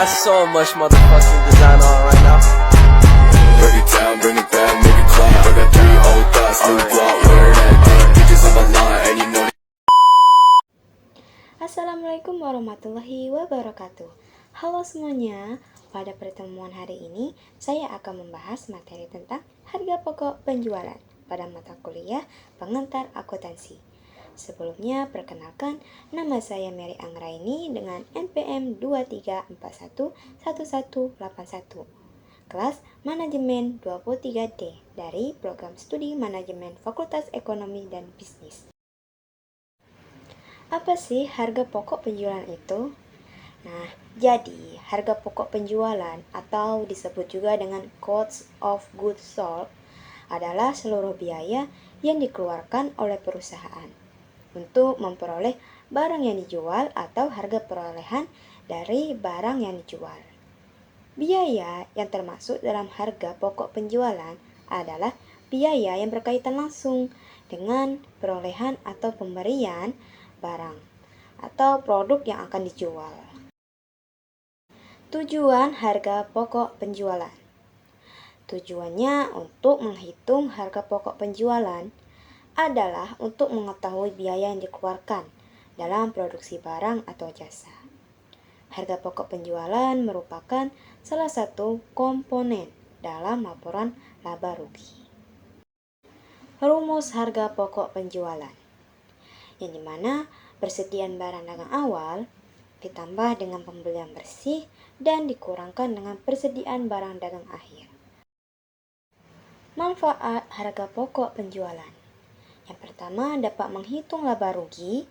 got so much motherfucking design on right now. Break it down, bring it back, make it clap. I got 3 old thoughts, new block, wear that thing. Bitches on my line, and you know. Assalamualaikum warahmatullahi wabarakatuh. Halo semuanya, pada pertemuan hari ini saya akan membahas materi tentang harga pokok penjualan pada mata kuliah pengantar akuntansi. Sebelumnya perkenalkan, nama saya Mary Anggraini dengan NPM 23411181, kelas Manajemen 23D dari Program Studi Manajemen Fakultas Ekonomi dan Bisnis. Apa sih harga pokok penjualan itu? Nah, jadi harga pokok penjualan atau disebut juga dengan cost of goods sold adalah seluruh biaya yang dikeluarkan oleh perusahaan untuk memperoleh barang yang dijual atau harga perolehan dari barang yang dijual. Biaya yang termasuk dalam harga pokok penjualan adalah biaya yang berkaitan langsung dengan perolehan atau pemberian barang atau produk yang akan dijual. Tujuan harga pokok penjualan. Tujuannya untuk menghitung harga pokok penjualan adalah untuk mengetahui biaya yang dikeluarkan dalam produksi barang atau jasa. Harga pokok penjualan merupakan salah satu komponen dalam laporan laba rugi. Rumus harga pokok penjualan, yang dimana persediaan barang dagang awal ditambah dengan pembelian bersih dan dikurangkan dengan persediaan barang dagang akhir. Manfaat harga pokok penjualan. Yang pertama, dapat menghitung laba rugi.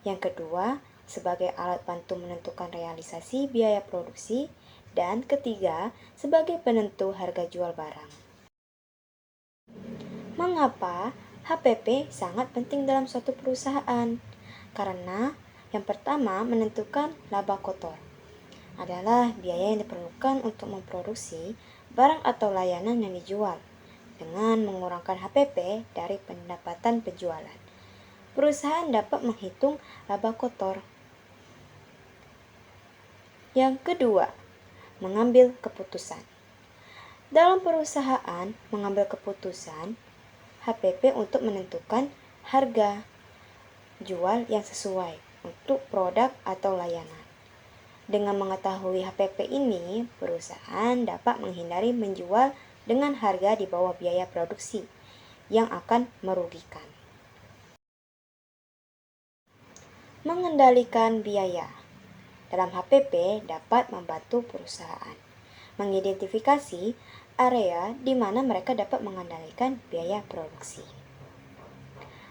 Yang kedua, sebagai alat bantu menentukan realisasi biaya produksi. Dan ketiga, sebagai penentu harga jual barang. Mengapa HPP sangat penting dalam suatu perusahaan? Karena yang pertama, menentukan laba kotor adalah biaya yang diperlukan untuk memproduksi barang atau layanan yang dijual dengan mengurangkan HPP dari pendapatan penjualan. Perusahaan dapat menghitung laba kotor. Yang kedua, mengambil keputusan. Dalam perusahaan, mengambil keputusan HPP untuk menentukan harga jual yang sesuai untuk produk atau layanan. Dengan mengetahui HPP ini, perusahaan dapat menghindari menjual dengan harga di bawah biaya produksi yang akan merugikan. Mengendalikan biaya. Dalam HPP dapat membantu perusahaan mengidentifikasi area di mana mereka dapat mengendalikan biaya produksi.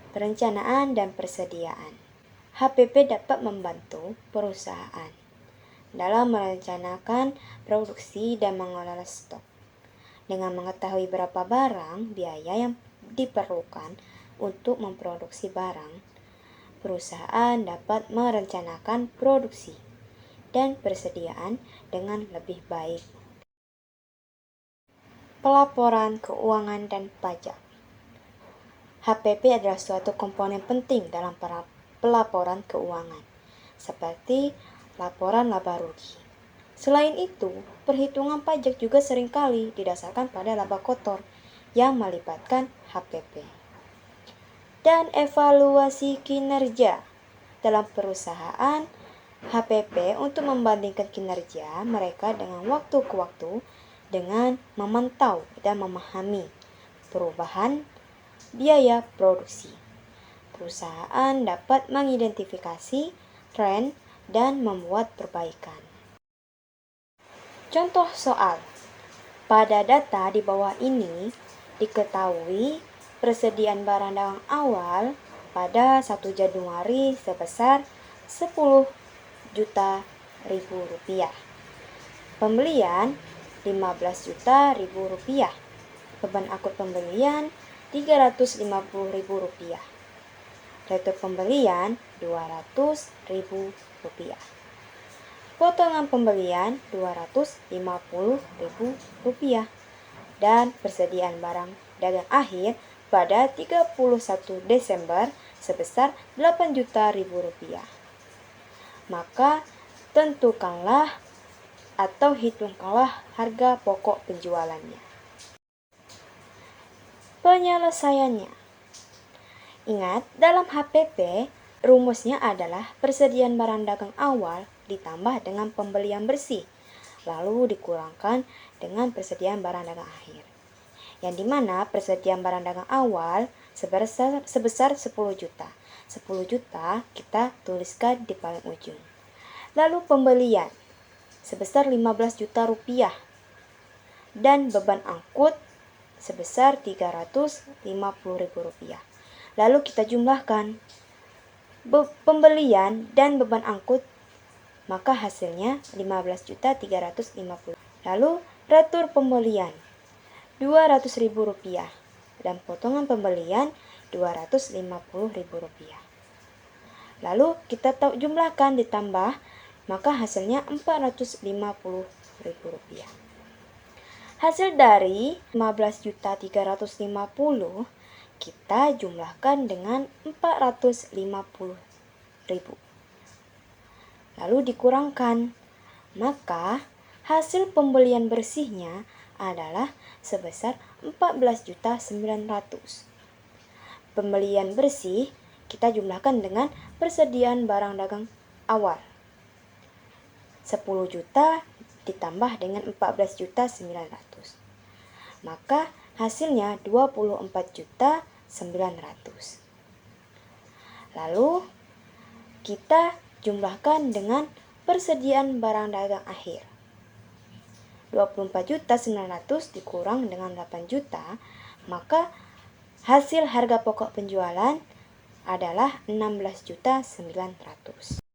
Perencanaan dan persediaan. HPP dapat membantu perusahaan dalam merencanakan produksi dan mengelola stok. Dengan mengetahui berapa barang biaya yang diperlukan untuk memproduksi barang, perusahaan dapat merencanakan produksi dan persediaan dengan lebih baik. Pelaporan keuangan dan pajak. HPP adalah suatu komponen penting dalam pelaporan keuangan, seperti laporan laba rugi. Selain itu, perhitungan pajak juga seringkali didasarkan pada laba kotor yang melibatkan HPP. Dan evaluasi kinerja. Dalam perusahaan, HPP untuk membandingkan kinerja mereka dengan waktu ke waktu dengan memantau dan memahami perubahan biaya produksi. Perusahaan dapat mengidentifikasi tren dan membuat perbaikan. Contoh soal. Pada data di bawah ini diketahui persediaan barang dagang awal pada 1 Januari sebesar 10 juta rupiah. Pembelian 15 juta rupiah. Beban akut pembelian 350.000 rupiah. Retur pembelian 200.000 rupiah. Potongan pembelian 250.000 rupiah. Dan persediaan barang dagang akhir pada 31 Desember sebesar 8 juta rupiah. Maka tentukanlah atau hitungkanlah harga pokok penjualannya. Penyelesaiannya. Ingat, dalam HPP, rumusnya adalah persediaan barang dagang awal ditambah dengan pembelian bersih, lalu dikurangkan dengan persediaan barang dagang akhir. Yang dimana persediaan barang dagang awal sebesar 10 juta. 10 juta kita tuliskan di paling ujung. Lalu pembelian sebesar 15 juta rupiah. Dan beban angkut sebesar 350.000 rupiah. Lalu kita jumlahkan pembelian dan beban angkut, maka hasilnya 15.350.000. Lalu retur pembelian 200.000 rupiah dan potongan pembelian 250.000 rupiah. Lalu kita jumlahkan ditambah, maka hasilnya 450.000 rupiah. Hasil dari 15.350 kita jumlahkan dengan 450.000. Lalu dikurangkan, maka hasil pembelian bersihnya adalah sebesar 14.900. Pembelian bersih kita jumlahkan dengan persediaan barang dagang awal. 10 juta ditambah dengan 14.900. Maka hasilnya 24.900. Lalu kita jumlahkan dengan persediaan barang dagang akhir. 24.900 dikurang dengan 8 juta, maka hasil harga pokok penjualan adalah 16.900.